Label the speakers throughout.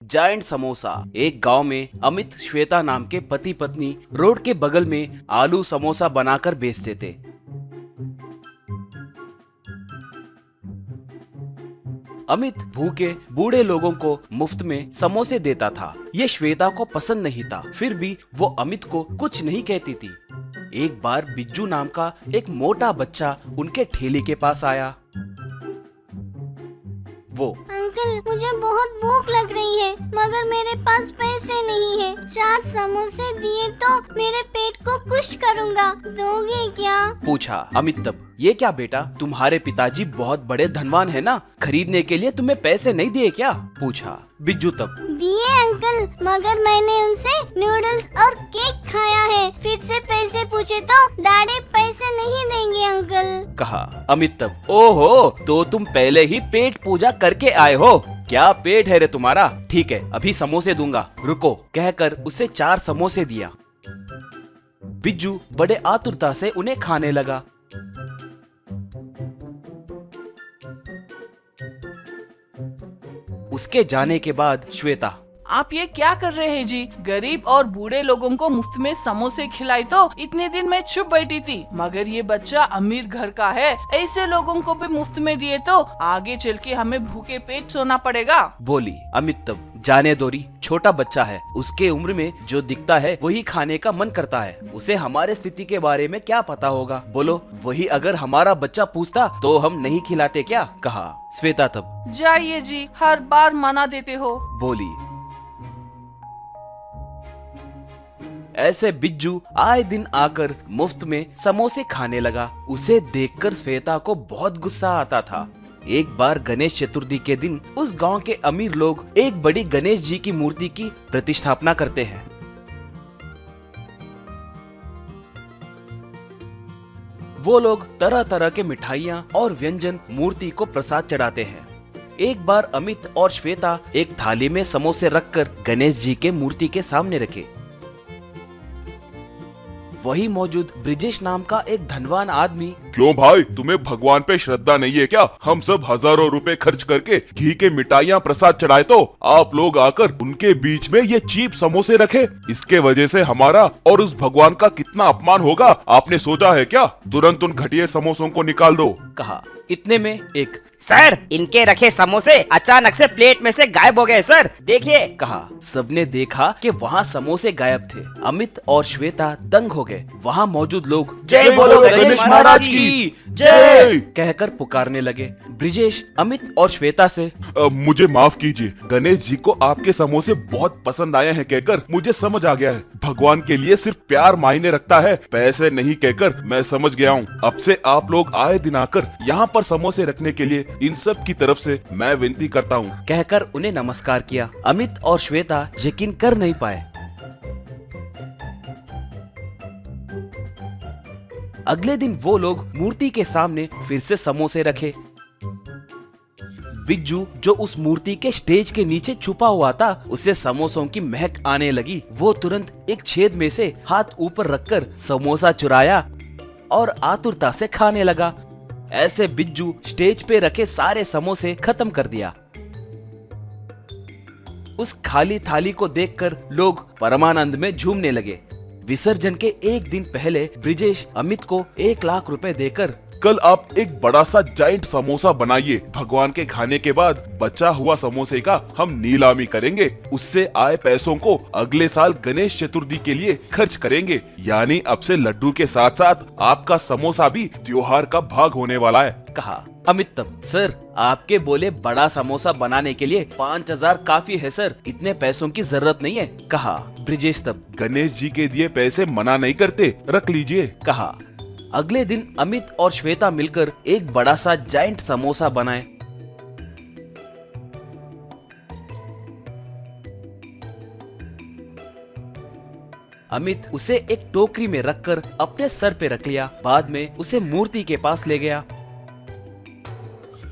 Speaker 1: Giant samosa. एक गांव में अमित श्वेता नाम के पति पत्नी रोड के बगल में आलू समोसा बनाकर बेचते थे। अमित भूखे बूढ़े लोगों को मुफ्त में समोसे देता था। ये श्वेता को पसंद नहीं था, फिर भी वो अमित को कुछ नहीं कहती थी। एक बार बिज्जू नाम का एक मोटा बच्चा उनके ठेले के पास आया। वो
Speaker 2: अंकल, मुझे बहुत भूख लग रही है मगर मेरे पास पैसे नहीं है। 4 समोसे दिए तो मेरे पेट को खुश करूँगा, दोगे क्या?
Speaker 1: पूछा अमित तब। ये क्या बेटा, तुम्हारे पिताजी बहुत बड़े धनवान है ना, खरीदने के लिए तुम्हें पैसे नहीं दिए क्या? पूछा बिज्जू तब।
Speaker 2: दिए अंकल, मगर मैंने उनसे नूडल्स और केक खाया है। फिर से पैसे पूछे तो डैडी पैसे नहीं देंगे अंकल,
Speaker 1: कहा अमित तब। ओहो, तो तुम पहले ही पेट पूजा करके आए हो। क्या पेट है रे तुम्हारा? ठीक है, अभी समोसे दूंगा, रुको, कहकर उसे 4 समोसे दिया। बिज्जू बड़े आतुरता से उन्हें खाने लगा। उसके जाने के बाद श्वेता,
Speaker 3: आप ये क्या कर रहे हैं जी? गरीब और बूढ़े लोगों को मुफ्त में समोसे खिलाई तो इतने दिन मैं चुप बैठी थी, मगर ये बच्चा अमीर घर का है, ऐसे लोगों को भी मुफ्त में दिए तो आगे चल के हमें भूखे पेट सोना पड़ेगा, बोली
Speaker 1: अमित तब। जाने दोरी, छोटा बच्चा है, उसके उम्र में जो दिखता है वही खाने का मन करता है। उसे हमारे स्थिति के बारे में क्या पता होगा? बोलो, वही अगर हमारा बच्चा पूछता तो हम नहीं खिलाते क्या? कहा श्वेता तब।
Speaker 3: जाइए जी, हर बार मना देते हो,
Speaker 1: बोली। ऐसे बिज्जू आए दिन आकर मुफ्त में समोसे खाने लगा। उसे देखकर श्वेता को बहुत गुस्सा आता था। एक बार गणेश चतुर्थी के दिन उस गांव के अमीर लोग एक बड़ी गणेश जी की मूर्ति की प्रतिष्ठापना करते हैं। वो लोग तरह तरह के मिठाइयाँ और व्यंजन मूर्ति को प्रसाद चढ़ाते हैं। एक बार अमित और श्वेता एक थाली में समोसे रखकर गणेश जी के मूर्ति के सामने रखे। वही मौजूद ब्रिजेश नाम का एक धनवान आदमी,
Speaker 4: क्यों भाई, तुम्हें भगवान पे श्रद्धा नहीं है क्या? हम सब हजारों रुपए खर्च करके घी के मिठाइयाँ प्रसाद चढ़ाए तो आप लोग आकर उनके बीच में ये चीप समोसे रखे। इसके वजह से हमारा और उस भगवान का कितना अपमान होगा, आपने सोचा है क्या? तुरंत उन घटिया समोसों को निकाल दो,
Speaker 1: कहा। इतने में एक,
Speaker 5: सर, इनके रखे समोसे अचानक से प्लेट में से गायब हो गए सर, देखिए,
Speaker 1: कहा। सबने देखा कि वहाँ समोसे गायब थे। अमित और श्वेता दंग हो गए। वहाँ मौजूद लोग
Speaker 4: जय बोलो गणेश महाराज की जय
Speaker 1: कहकर पुकारने लगे। ब्रिजेश अमित और श्वेता से,
Speaker 4: मुझे माफ कीजिए, गणेश जी को आपके समोसे बहुत पसंद आए हैं कहकर मुझे समझ आ गया है। भगवान के लिए सिर्फ प्यार मायने रखता है, पैसे नहीं कहकर मैं समझ गया हूँ। अब से आप लोग आए दिन आकर यहाँ पर समोसे रखने के लिए इन सब की तरफ से मैं विनती करता हूँ,
Speaker 1: कहकर उन्हें नमस्कार किया। अमित और श्वेता यकीन कर नहीं पाए। अगले दिन वो लोग मूर्ति के सामने फिर से समोसे रखे। बिज्जू जो उस मूर्ति के स्टेज के नीचे छुपा हुआ था, उसे समोसों की महक आने लगी। वो तुरंत एक छेद में से हाथ ऊपर रखकर समोसा चुराया और आतुरता से खाने लगा। ऐसे बिज्जू स्टेज पे रखे सारे समोसे खत्म कर दिया। उस खाली थाली को देखकर लोग परमानंद में झूमने लगे। विसर्जन के एक दिन पहले ब्रिजेश अमित को 1 लाख रुपए देकर,
Speaker 4: कल आप एक बड़ा सा जाइंट समोसा बनाइए, भगवान के खाने के बाद बचा हुआ समोसे का हम नीलामी करेंगे, उससे आए पैसों को अगले साल गणेश चतुर्थी के लिए खर्च करेंगे। यानी अब से लड्डू के साथ साथ आपका समोसा भी त्योहार का भाग होने वाला है,
Speaker 1: कहा अमित तब। सर, आपके बोले बड़ा समोसा बनाने के लिए 5000 काफी है सर, इतने पैसों की जरूरत नहीं है, कहा ब्रिजेश तब।
Speaker 4: गणेश जी के दिए पैसे मना नहीं करते, रख लीजिए,
Speaker 1: कहा। अगले दिन अमित और श्वेता मिलकर एक बड़ा सा जाइंट समोसा बनाए। अमित उसे एक टोकरी में रखकर अपने सर पे रख लिया। बाद में उसे मूर्ति के पास ले गया।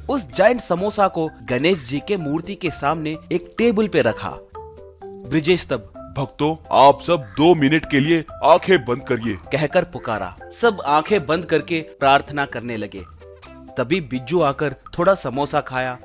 Speaker 1: उस जाइंट समोसा को गणेश जी के मूर्ति के सामने एक टेबल पे रखा। ब्रिजेश तब,
Speaker 4: भक्तों, आप सब 2 मिनट के लिए आंखें बंद करिए,
Speaker 1: कहकर पुकारा। सब आंखें बंद करके प्रार्थना करने लगे। तभी बिज्जू आकर थोड़ा समोसा खाया।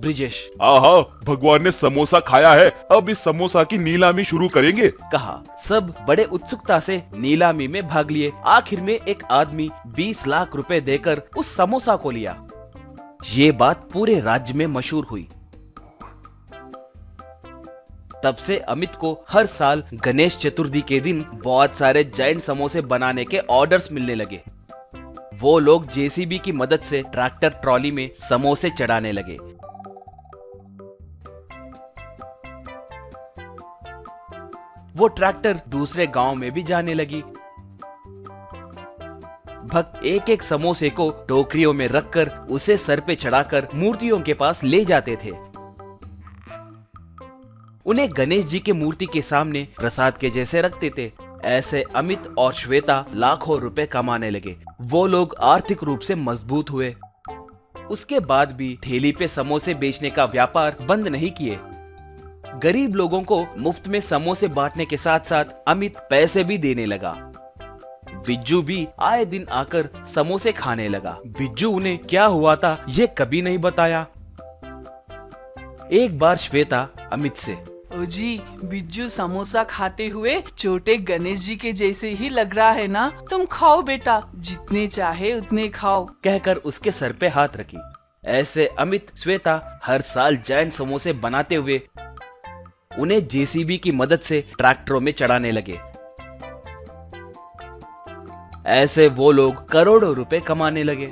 Speaker 1: ब्रिजेश।
Speaker 4: आहा, भगवान ने समोसा खाया है, अब इस समोसा की नीलामी शुरू करेंगे।
Speaker 1: कहा। सब बड़े उत्सुकता से नीलामी में भाग लिए। आखिर में एक आदमी 20 लाख रुपए देकर उस समोसा को लिया। ये बात पूरे राज्य में मशहूर हुई। तब से अमित को हर साल गणेश चतुर्थी के दिन बहुत सारे जैन समोसे बनाने के ऑर्डर्स मिलने लगे। वो लोग जेसीबी की मदद से ट्रैक्टर ट्रॉली में समोसे चढ़ाने लगे। वो ट्रैक्टर दूसरे गांव में भी जाने लगी। भक्त एक एक समोसे को टोकरियों में रखकर उसे सर पे चढ़ाकर मूर्तियों के पास ले जाते थे। उन्हें गणेश जी के मूर्ति के सामने प्रसाद के जैसे रखते थे। ऐसे अमित और श्वेता लाखों रुपए कमाने लगे। वो लोग आर्थिक रूप से मजबूत हुए। उसके बाद भी ठेली पे समोसे बेचने का व्यापार बंद नहीं किए। गरीब लोगों को मुफ्त में समोसे बांटने के साथ साथ अमित पैसे भी देने लगा। बिज्जू भी आए दिन आकर समोसे खाने लगा। बिज्जू उन्हें क्या हुआ था ये कभी नहीं बताया। एक बार श्वेता अमित से,
Speaker 3: ओ जी, बिज्जू समोसा खाते हुए छोटे गणेश जी के जैसे ही लग रहा है ना? तुम खाओ बेटा, जितने चाहे उतने खाओ,
Speaker 1: कहकर उसके सर पे हाथ रखी। ऐसे अमित श्वेता हर साल जैन समोसे बनाते हुए उन्हें जेसीबी की मदद से ट्रैक्टरों में चढ़ाने लगे। ऐसे वो लोग करोड़ों रुपए कमाने लगे।